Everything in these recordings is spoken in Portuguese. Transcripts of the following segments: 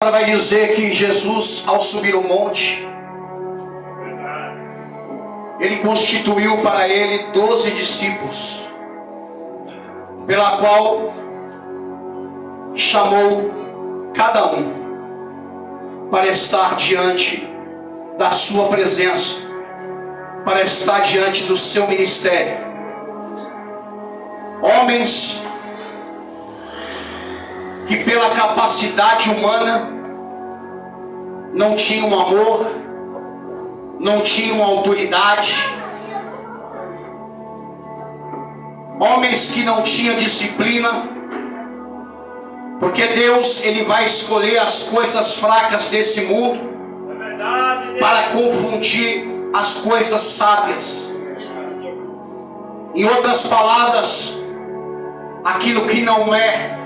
palavra vai dizer que Jesus, ao subir o monte, ele constituiu para ele 12 discípulos, pela qual chamou cada um para estar diante da sua presença, para estar diante do seu ministério. Homens que pela capacidade humana não tinham amor, não tinham autoridade, homens que não tinham disciplina, porque Deus, ele vai escolher as coisas fracas desse mundo para confundir as coisas sábias. Em outras palavras, aquilo que não é,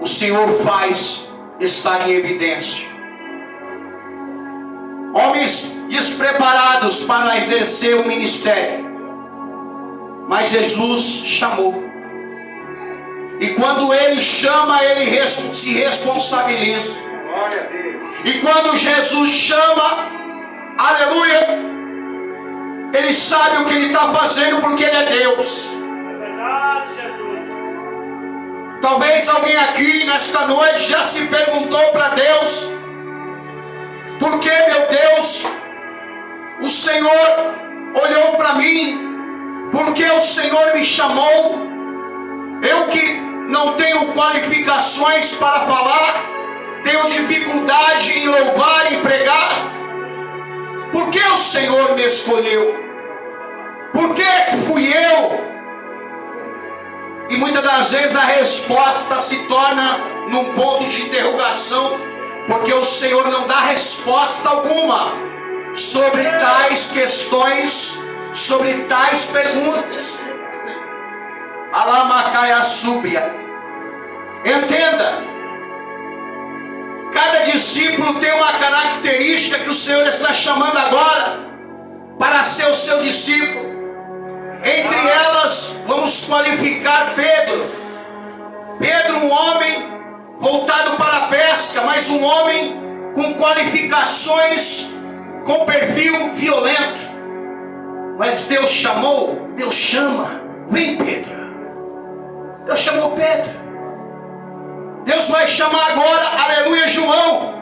o Senhor faz estar em evidência. Homens despreparados para exercer o ministério, mas Jesus chamou. E quando ele chama, ele se responsabiliza. Glória a Deus. E quando Jesus chama, aleluia, ele sabe o que ele está fazendo, porque ele é Deus. É verdade, Jesus. Talvez alguém aqui nesta noite já se perguntou para Deus: por que, meu Deus, o Senhor olhou para mim? Por que o Senhor me chamou? Eu que não tenho qualificações para falar, tenho dificuldade em louvar e pregar. Por que o Senhor me escolheu? Por que fui eu? E muitas das vezes a resposta se torna num ponto de interrogação, porque o Senhor não dá resposta alguma sobre tais questões, sobre tais perguntas. Alamacaia súbia. Entenda, cada discípulo tem uma característica que o Senhor está chamando agora para ser o seu discípulo. Entre elas, vamos qualificar Pedro. Pedro, um homem voltado para a pesca, mas um homem com qualificações, com perfil violento. Mas Deus chamou, Deus chama. Vem, Pedro. Deus chamou Pedro. Deus vai chamar agora, aleluia, João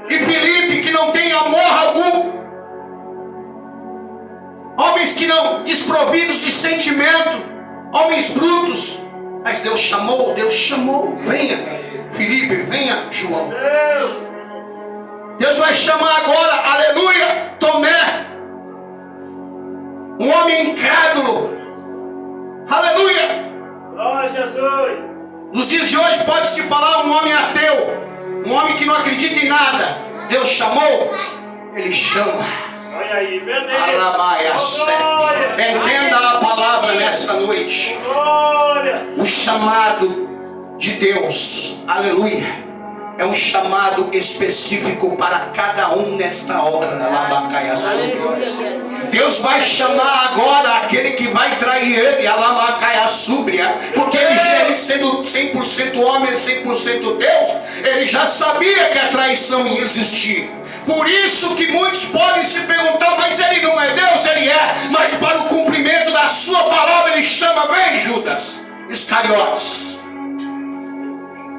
e Felipe, que não tem amor algum. Homens que não, desprovidos de sentimento, homens brutos. Mas Deus chamou, venha Felipe, venha João. Deus vai chamar agora, aleluia, Tomé, um homem incrédulo, aleluia. Glória a Jesus. Nos dias de hoje pode-se falar um homem ateu, um homem que não acredita em nada. Deus chamou, ele chama. Olha aí, meu Deus. Entenda a palavra nessa noite. O chamado de Deus, aleluia, é um chamado específico para cada um nesta hora. Deus vai chamar agora aquele que vai trair ele, porque ele sendo 100% homem e 100% Deus, ele já sabia que a traição ia existir. Por isso que muitos podem se perguntar: mas ele não é Deus? Ele é, mas para o cumprimento da sua palavra ele chama: vem Judas Iscariotes,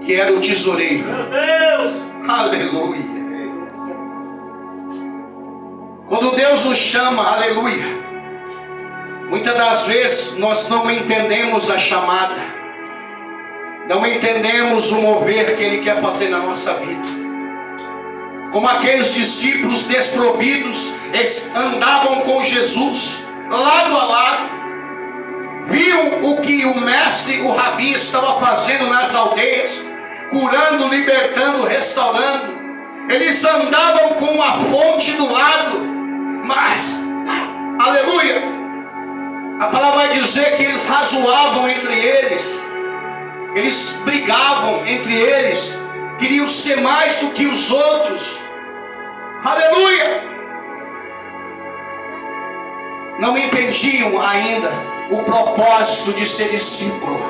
que era o tesoureiro. Meu Deus. Aleluia. Quando Deus nos chama, aleluia, muitas das vezes nós não entendemos a chamada, não entendemos o mover que Ele quer fazer na nossa vida. Como aqueles discípulos desprovidos, eles andavam com Jesus lado a lado, viam o que o mestre, o rabi, estava fazendo nas aldeias, curando, libertando, restaurando. Eles andavam com a fonte do lado, mas, aleluia, a palavra vai dizer que eles razoavam entre eles, eles brigavam entre eles, queriam ser mais do que os outros. Aleluia! Não entendiam ainda o propósito de ser discípulo,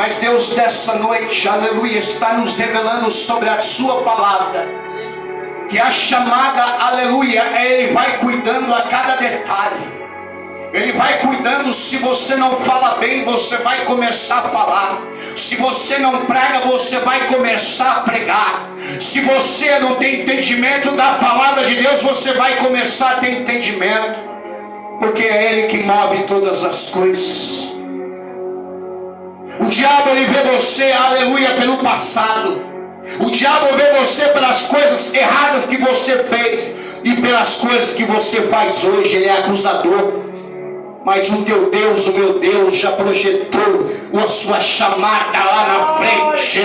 Mas Deus dessa noite, aleluia, está nos revelando sobre a sua palavra, que a chamada, aleluia, Ele vai cuidando a cada detalhe. Ele vai cuidando. Se você não fala bem, você vai começar a falar. Se você não prega, você vai começar a pregar. Se você não tem entendimento da palavra de Deus, você vai começar a ter entendimento, porque é Ele que move todas as coisas. O diabo, ele vê você, aleluia, pelo passado. O diabo vê você pelas coisas erradas que você fez e pelas coisas que você faz hoje. Ele é acusador. Mas o teu Deus, o meu Deus, já projetou a sua chamada lá na frente.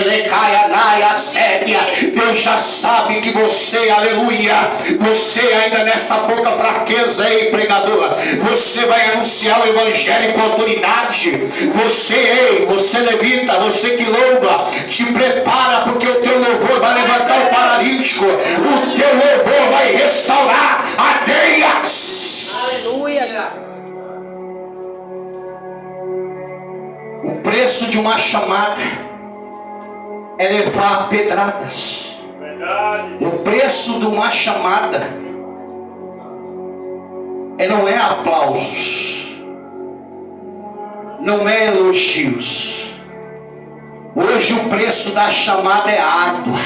Deus já sabe que você, aleluia, você ainda nessa pouca fraqueza, ei, pregador, você vai anunciar o evangelho com autoridade. Você levita, você que louva, te prepara, porque o teu louvor vai levantar o paralítico, o teu louvor vai restaurar aldeias. Aleluia, Jesus. O preço de uma chamada é levar pedradas. Verdade. O preço de uma chamada não é aplausos, não é elogios. Hoje o preço da chamada é árdua.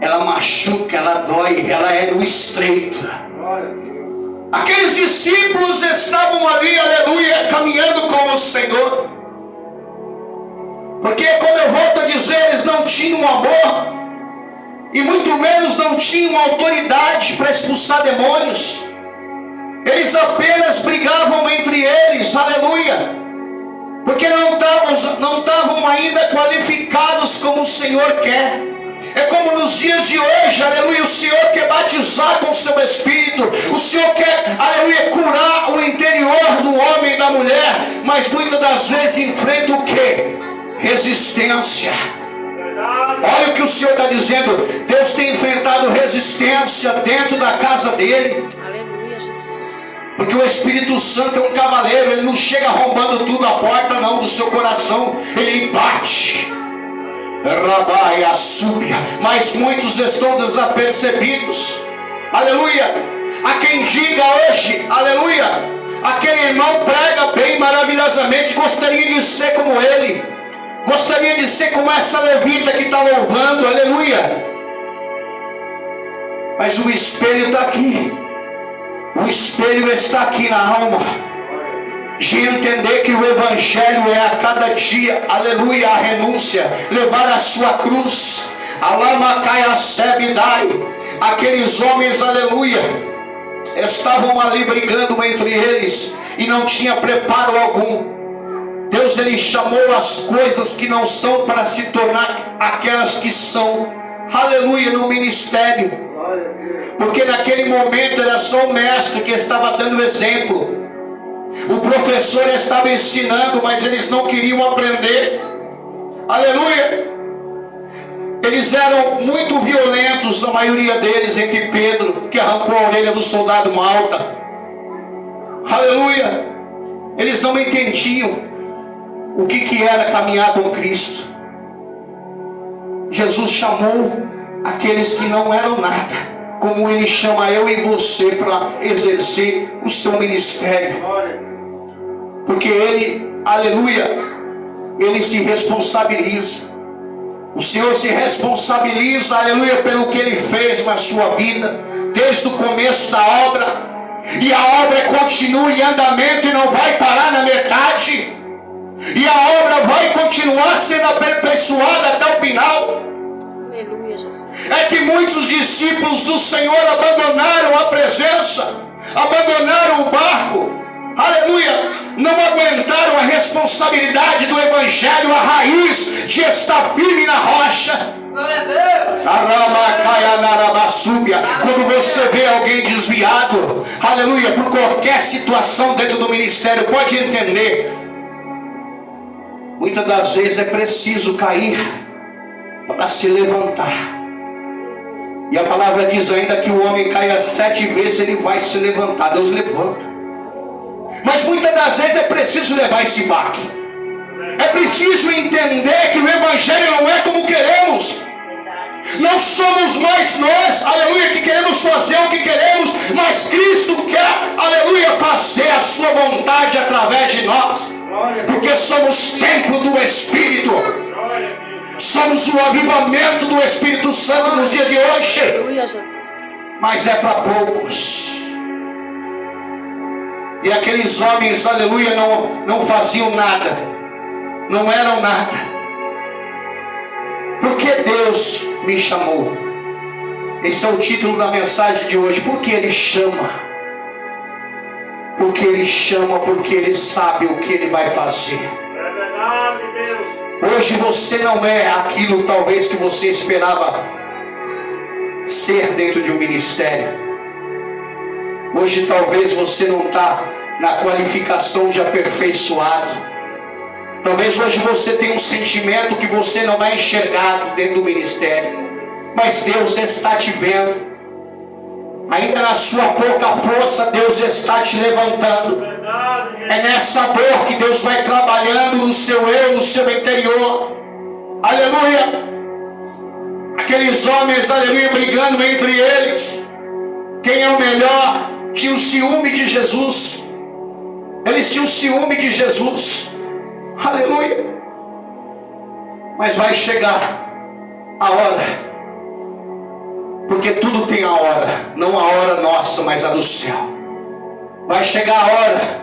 Ela machuca, ela dói, ela é no estreito. Aqueles discípulos estavam ali, aleluia, caminhando com o Senhor. Porque, como eu volto a dizer, eles não tinham amor, e muito menos não tinham autoridade para expulsar demônios. Eles apenas brigavam entre eles, aleluia, porque não estavam ainda qualificados como o Senhor quer. É como nos dias de hoje, aleluia, o Senhor quer batizar com o seu Espírito, o Senhor quer, aleluia, curar o interior do homem e da mulher, mas muitas das vezes enfrenta o quê? Resistência. Olha o que o Senhor está dizendo. Deus tem enfrentado resistência dentro da casa dele. Aleluia, Jesus. Porque o Espírito Santo é um cavaleiro. Ele não chega arrombando tudo a porta não do seu coração. Ele bate. Rabaia, súbia. Mas muitos estão desapercebidos. Aleluia. Há quem diga hoje, aleluia, aquele irmão prega bem, maravilhosamente, gostaria de ser como ele, gostaria de ser como essa levita que está louvando, aleluia. Mas o espelho está aqui. O espelho está aqui na alma. De entender que o evangelho é a cada dia, aleluia, a renúncia, levar a sua cruz. Alamacaia sebidai. Aqueles homens, aleluia, estavam ali brigando entre eles e não tinha preparo algum. Deus, ele chamou as coisas que não são para se tornar aquelas que são, aleluia, no ministério. Porque naquele momento era só o mestre que estava dando exemplo. O professor estava ensinando, mas eles não queriam aprender. Aleluia. Eles eram muito violentos, a maioria deles, entre Pedro, que arrancou a orelha do soldado Malta. Aleluia. Eles não entendiam o que era caminhar com Cristo. Jesus chamou aqueles que não eram nada, como Ele chama eu e você para exercer o seu ministério. Porque Ele, aleluia, Ele se responsabiliza. O Senhor se responsabiliza, aleluia, pelo que Ele fez na sua vida, desde o começo da obra. E a obra continua em andamento e não vai parar na metade. E a obra vai continuar sendo aperfeiçoada até o final. Aleluia, Jesus. É que muitos discípulos do Senhor abandonaram a presença, abandonaram o barco, aleluia, não aguentaram a responsabilidade do evangelho, a raiz de estar firme na rocha. Glória a Deus. Quando você vê alguém desviado, aleluia, por qualquer situação dentro do ministério, pode entender, muitas das vezes é preciso cair para se levantar. E a palavra diz ainda que o homem caia 7 vezes, ele vai se levantar. Deus levanta. Mas muitas das vezes é preciso levar esse baque. É preciso entender que o Evangelho não é como queremos. Não somos mais nós, aleluia, que queremos fazer o que queremos, mas Cristo quer, aleluia, fazer a sua vontade através de nós. Porque somos templo do Espírito. Somos o avivamento do Espírito Santo nos dias de hoje. Aleluia, Jesus. Mas é para poucos. E aqueles homens, aleluia, não faziam nada. Não eram nada. Porque Deus me chamou. Esse é o título da mensagem de hoje. Porque Ele chama. Porque Ele chama, porque Ele sabe o que Ele vai fazer. É verdade, Deus. Hoje você não é aquilo talvez que você esperava ser dentro de um ministério. Hoje talvez você não está na qualificação de aperfeiçoado. Talvez hoje você tenha um sentimento que você não é enxergado dentro do ministério. Mas Deus está te vendo. Ainda na sua pouca força, Deus está te levantando. É nessa dor que Deus vai trabalhando no seu eu, no seu interior. Aleluia. Aqueles homens, aleluia, brigando entre eles. Quem é o melhor? Tinha o ciúme de Jesus. Eles tinham ciúme de Jesus. Aleluia. Mas vai chegar a hora. Porque tudo tem a hora. Não a hora nossa, mas a do céu. Vai chegar a hora.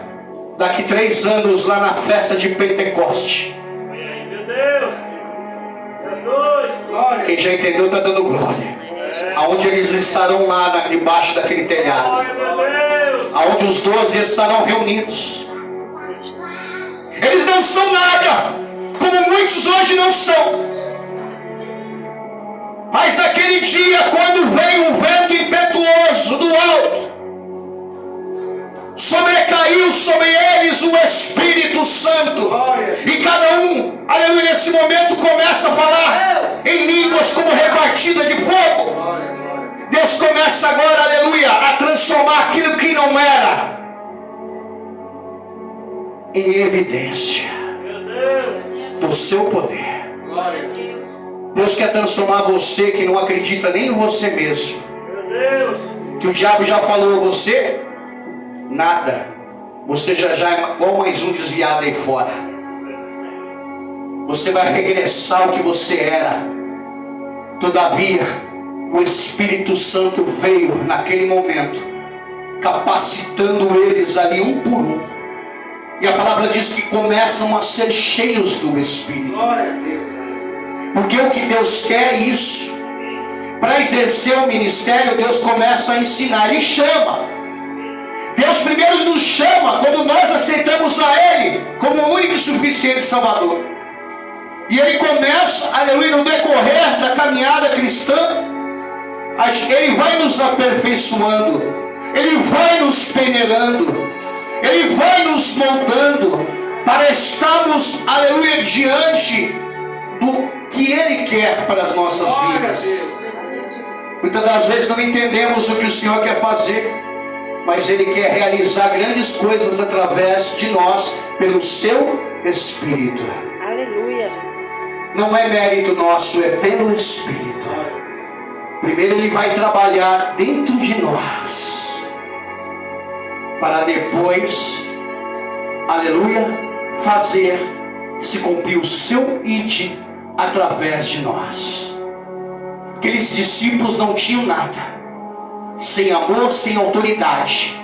Daqui 3 anos lá na festa de Pentecoste. Meu Deus. Jesus. Quem já entendeu está dando glória. Aonde eles estarão lá debaixo daquele telhado. Glória, meu Deus. Aonde os 12 estarão reunidos. Eles não são nada, como muitos hoje não são. Mas naquele dia, quando veio um vento impetuoso do alto, sobrecaiu sobre eles o Espírito Santo. E cada um, aleluia, nesse momento começa a falar em línguas como repartida de fogo. Deus começa agora, aleluia, a transformar aquilo que não era em evidência do seu poder. Deus quer transformar você que não acredita nem em você mesmo. Que o diabo já falou, você nada. Você já é igual mais um desviado aí fora. Você vai regressar ao que você era. Todavia, o Espírito Santo veio naquele momento, capacitando eles ali um por um. E a palavra diz que começam a ser cheios do Espírito. Porque o que Deus quer é isso. Para exercer o ministério, Deus começa a ensinar. Ele chama. Deus primeiro nos chama quando nós aceitamos a Ele como o único e suficiente Salvador. E Ele começa, aleluia, no decorrer da caminhada cristã, Ele vai nos aperfeiçoando, Ele vai nos peneirando, Ele vai nos moldando para estarmos, aleluia, diante do que Ele quer para as nossas vidas. Muitas das vezes não entendemos o que o Senhor quer fazer, mas Ele quer realizar grandes coisas através de nós, pelo seu Espírito. Aleluia, Jesus. Não é mérito nosso, é pelo Espírito. Primeiro Ele vai trabalhar dentro de nós, para depois, aleluia, fazer se cumprir o seu id através de nós. Aqueles discípulos não tinham nada, sem amor, sem autoridade.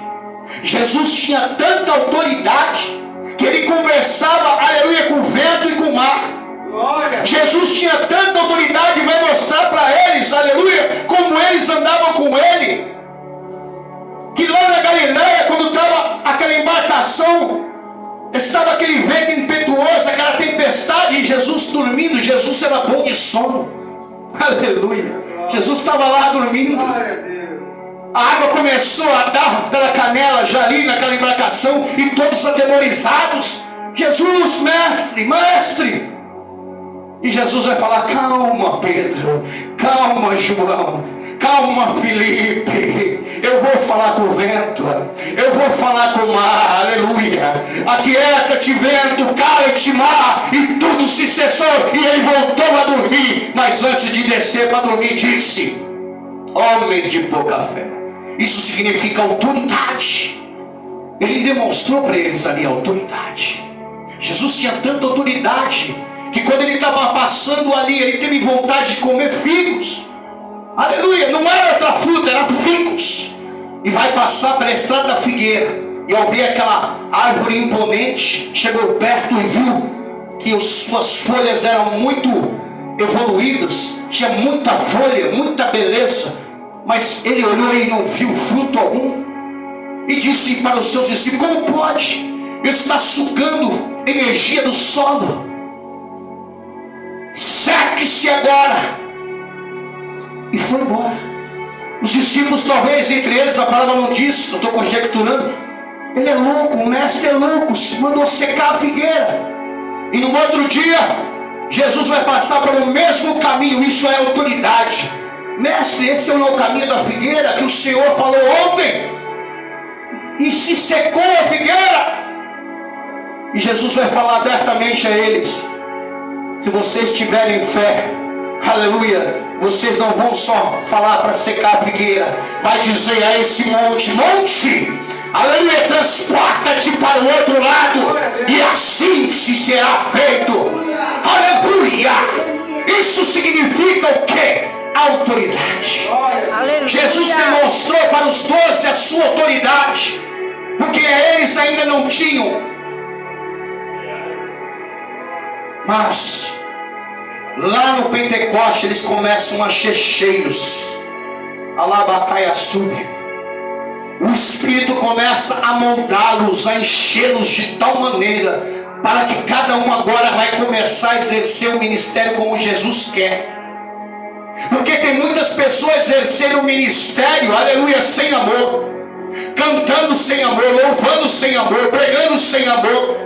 Jesus tinha tanta autoridade que Ele conversava, aleluia, com o vento e com o mar. Jesus tinha tanta autoridade, vai mostrar para eles, aleluia, como eles andavam com Ele. Que lá na Galileia, quando estava aquela embarcação, estava aquele vento impetuoso, aquela tempestade, e Jesus dormindo. Jesus era bom de sono. Aleluia. Jesus estava lá dormindo. A água começou a dar pela canela já ali naquela embarcação, e todos atemorizados. Jesus, mestre, mestre. E Jesus vai falar: calma, Pedro, calma, João, calma, Felipe. Eu vou falar com o vento, eu vou falar com o mar, aleluia. Aquieta-te vento, cala-te mar, e tudo se cessou, e ele voltou a dormir. Mas antes de descer para dormir, disse: homens de pouca fé. Isso significa autoridade. Ele demonstrou para eles ali a autoridade. Jesus tinha tanta autoridade que quando ele estava passando ali, ele teve vontade de comer figos. Aleluia, não era outra fruta, era figos. E vai passar pela estrada da figueira, e ao ver aquela árvore imponente, chegou perto e viu que suas folhas eram muito evoluídas, tinha muita folha, muita beleza. Mas ele olhou e não viu fruto algum, e disse para os seus discípulos: como pode? Está sugando energia do solo. Seque-se agora. E foi embora. Os discípulos, talvez entre eles, a palavra não diz, eu estou conjecturando: ele é louco, o mestre é louco, mandou secar a figueira. E no outro dia, Jesus vai passar pelo mesmo caminho. Isso é autoridade. Mestre, esse é o caminho da figueira que o Senhor falou ontem, e se secou a figueira. E Jesus vai falar abertamente a eles: se vocês tiverem fé, aleluia, vocês não vão só falar para secar a figueira, vai dizer a esse monte: monte, aleluia, transporta-te para o outro lado, e assim se será feito. Aleluia. Isso significa o quê? Autoridade. Aleluia. Jesus demonstrou para os 12 a sua autoridade, porque eles ainda não tinham. Mas lá no Pentecoste eles começam a ser cheios. Alabacaiaçubi. O Espírito começa a moldá-los, a enchê-los de tal maneira, para que cada um agora vai começar a exercer o ministério como Jesus quer. Porque tem muitas pessoas exercendo o ministério, aleluia, sem amor, cantando sem amor, louvando sem amor, pregando sem amor,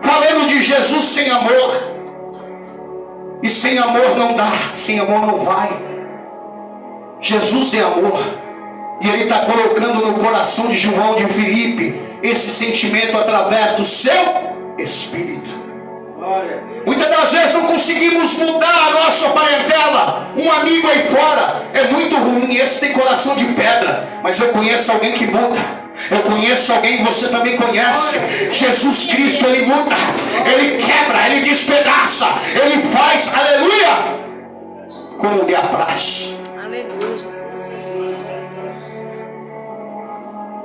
falando de Jesus sem amor. E sem amor não dá, sem amor não vai. Jesus é amor, e Ele está colocando no coração de João, de Filipe, esse sentimento através do seu Espírito. Muitas das vezes não conseguimos mudar a nossa parentela. Um amigo aí fora é muito ruim, esse tem coração de pedra, mas eu conheço alguém que muda. Eu conheço alguém que você também conhece. Jesus Cristo, Ele muda, Ele quebra, Ele despedaça, Ele faz, aleluia, como lhe apraz. Aleluia, Jesus.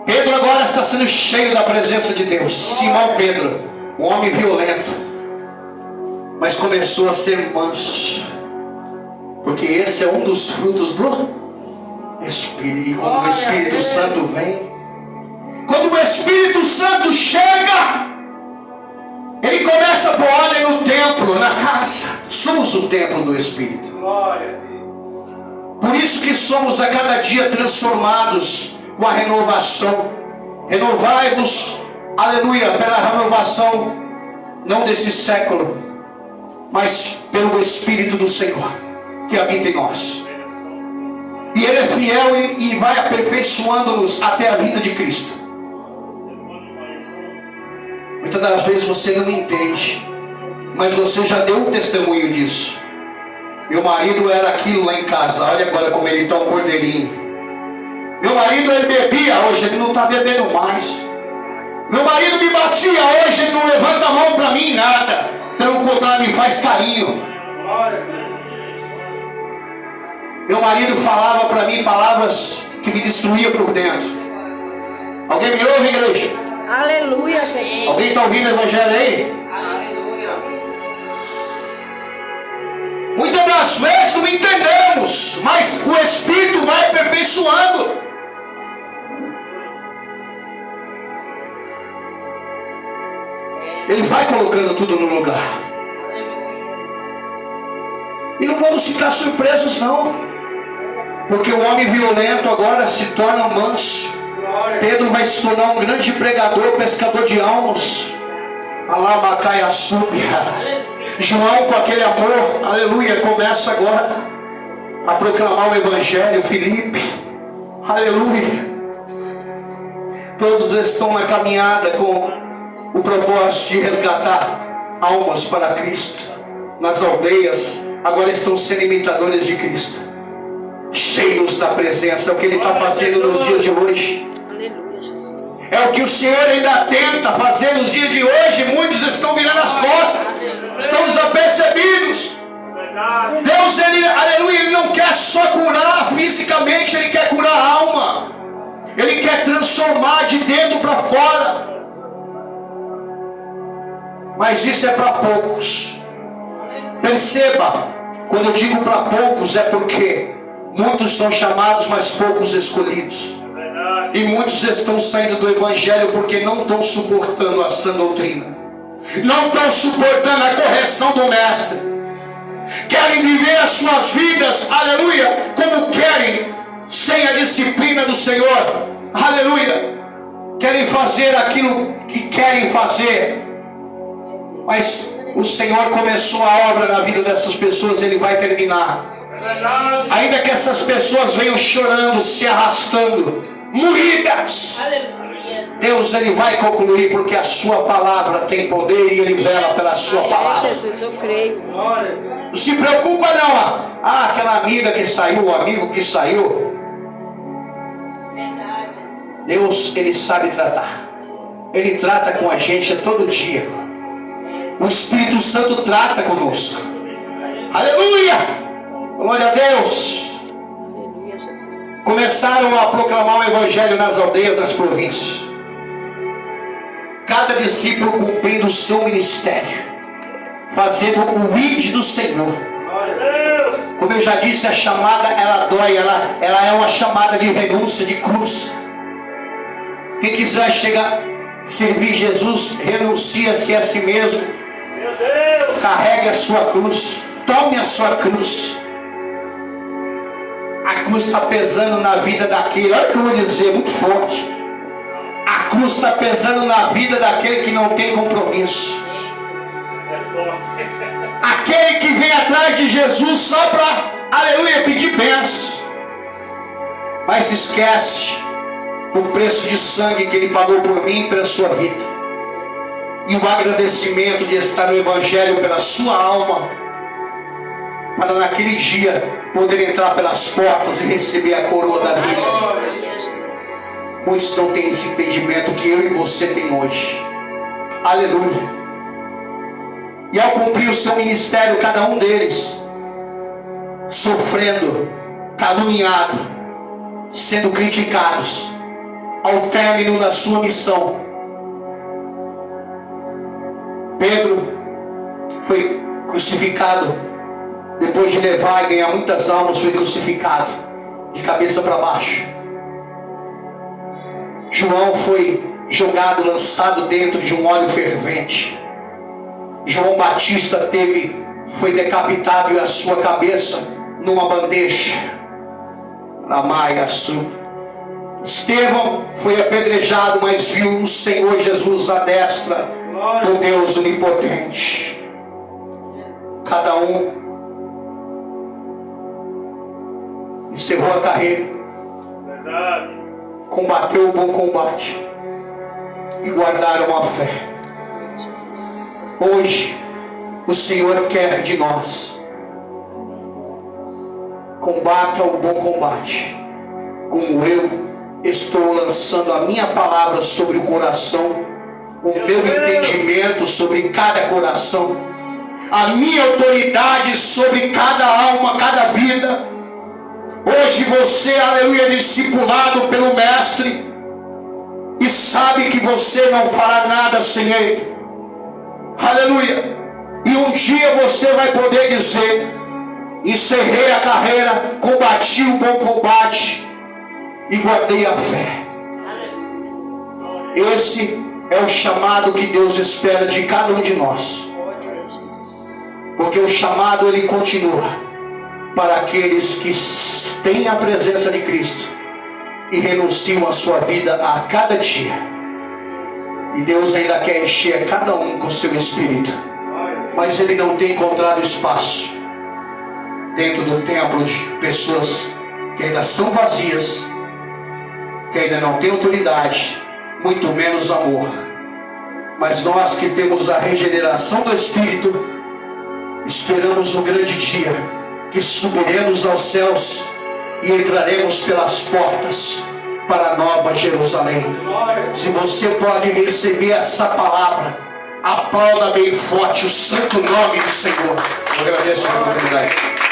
Pedro agora está sendo cheio da presença de Deus. Simão Pedro, um homem violento, mas começou a ser manso, porque esse é um dos frutos do Espírito. E quando o Espírito Santo vem, quando o Espírito Santo chega, ele começa a pôr ordem no templo, na casa. Somos o templo do Espírito. Por isso que somos a cada dia transformados com a renovação. Renovai-vos, aleluia, pela renovação, não desse século, mas pelo Espírito do Senhor que habita em nós. E Ele é fiel e vai aperfeiçoando-nos até a vinda de Cristo. Muitas das vezes você não entende, mas você já deu um testemunho disso. Meu marido era aquilo lá em casa, olha agora como ele está um cordeirinho. Meu marido, ele bebia, hoje ele não está bebendo mais. Meu marido me batia, hoje ele não levanta a mão para mim, nada. Pelo contrário, me faz carinho. Meu marido falava para mim palavras que me destruíam por dentro. Alguém me ouve, igreja? Aleluia, Jesus. Alguém está ouvindo o evangelho aí? Aleluia. Muitas das vezes não entendemos, mas o Espírito vai aperfeiçoando. Ele vai colocando tudo no lugar. E não vamos ficar surpresos não, porque o homem violento agora se torna manso. Pedro vai se tornar um grande pregador, pescador de almas. Alabacaiaçúbia. João, com aquele amor, aleluia, começa agora a proclamar o evangelho. Filipe, aleluia. Todos estão na caminhada com o propósito de resgatar almas para Cristo. Nas aldeias, agora estão sendo imitadores de Cristo, cheios da presença. É o que Ele está fazendo nos dias de hoje. Aleluia, Jesus. É o que o Senhor ainda tenta fazer nos dias de hoje. Muitos estão virando as costas, estão desapercebidos. Deus, Ele, aleluia, Ele não quer só curar fisicamente, Ele quer curar a alma. Ele quer transformar de dentro para fora. Mas isso é para poucos. Perceba, quando eu digo para poucos, é porque muitos são chamados, mas poucos escolhidos. E muitos estão saindo do Evangelho porque não estão suportando a sã doutrina, não estão suportando a correção do Mestre. Querem viver as suas vidas, aleluia, como querem, sem a disciplina do Senhor, aleluia. Querem fazer aquilo que querem fazer, mas o Senhor começou a obra na vida dessas pessoas, Ele vai terminar. Ainda que essas pessoas venham chorando, se arrastando, moídas, Deus, Ele vai concluir, porque a sua palavra tem poder e Ele vela pela sua palavra. Jesus, eu creio. Não se preocupa não, aquela amiga que saiu, o amigo que saiu. Deus, Ele sabe tratar. Ele trata com a gente todo dia. O Espírito Santo trata conosco. Aleluia! Glória a Deus. Aleluia, Jesus. Começaram a proclamar o Evangelho nas aldeias, nas províncias. Cada discípulo cumprindo o seu ministério, fazendo o id do Senhor. Como eu já disse, a chamada, ela dói, ela é uma chamada de renúncia, de cruz. Quem quiser chegar, servir Jesus, renuncia-se a si mesmo. Carregue a sua cruz, tome a sua cruz. A cruz está pesando na vida daquele, olha o que eu vou dizer, muito forte. A cruz está pesando na vida daquele que não tem compromisso. Aquele que vem atrás de Jesus só para, aleluia, pedir bênçãos, mas se esquece do preço de sangue que Ele pagou por mim e pela sua vida, e o agradecimento de estar no Evangelho pela sua alma, para naquele dia poder entrar pelas portas e receber a coroa da vida. Muitos não têm esse entendimento que eu e você tem hoje. Aleluia. E ao cumprir o seu ministério, cada um deles sofrendo, caluniado, sendo criticados, ao término da sua missão, Pedro foi crucificado. Depois de levar e ganhar muitas almas, foi crucificado de cabeça para baixo. João foi jogado, lançado dentro de um óleo fervente. João Batista foi decapitado e a sua cabeça numa bandeja. Estevão foi apedrejado, mas viu o Senhor Jesus à destra do Deus onipotente. Cada um encerrou a carreira, combateu o bom combate e guardaram a fé. Hoje o Senhor quer de nós: combata o bom combate, como eu estou lançando a minha palavra sobre o coração, o meu entendimento sobre cada coração, a minha autoridade sobre cada alma, cada vida. Hoje você, aleluia, é discipulado pelo Mestre e sabe que você não fará nada sem Ele. Aleluia. E um dia você vai poder dizer: encerrei a carreira, combati o bom combate e guardei a fé. Esse é o chamado que Deus espera de cada um de nós. Porque o chamado, ele continua para aqueles que têm a presença de Cristo e renunciam a sua vida a cada dia. E Deus ainda quer encher cada um com seu Espírito, mas Ele não tem encontrado espaço dentro do templo de pessoas que ainda são vazias, que ainda não têm autoridade, muito menos amor. Mas nós que temos a regeneração do Espírito, esperamos o grande dia que subiremos aos céus e entraremos pelas portas para a Nova Jerusalém. Se você pode receber essa palavra, aplauda bem forte o santo nome do Senhor. Eu agradeço a oportunidade.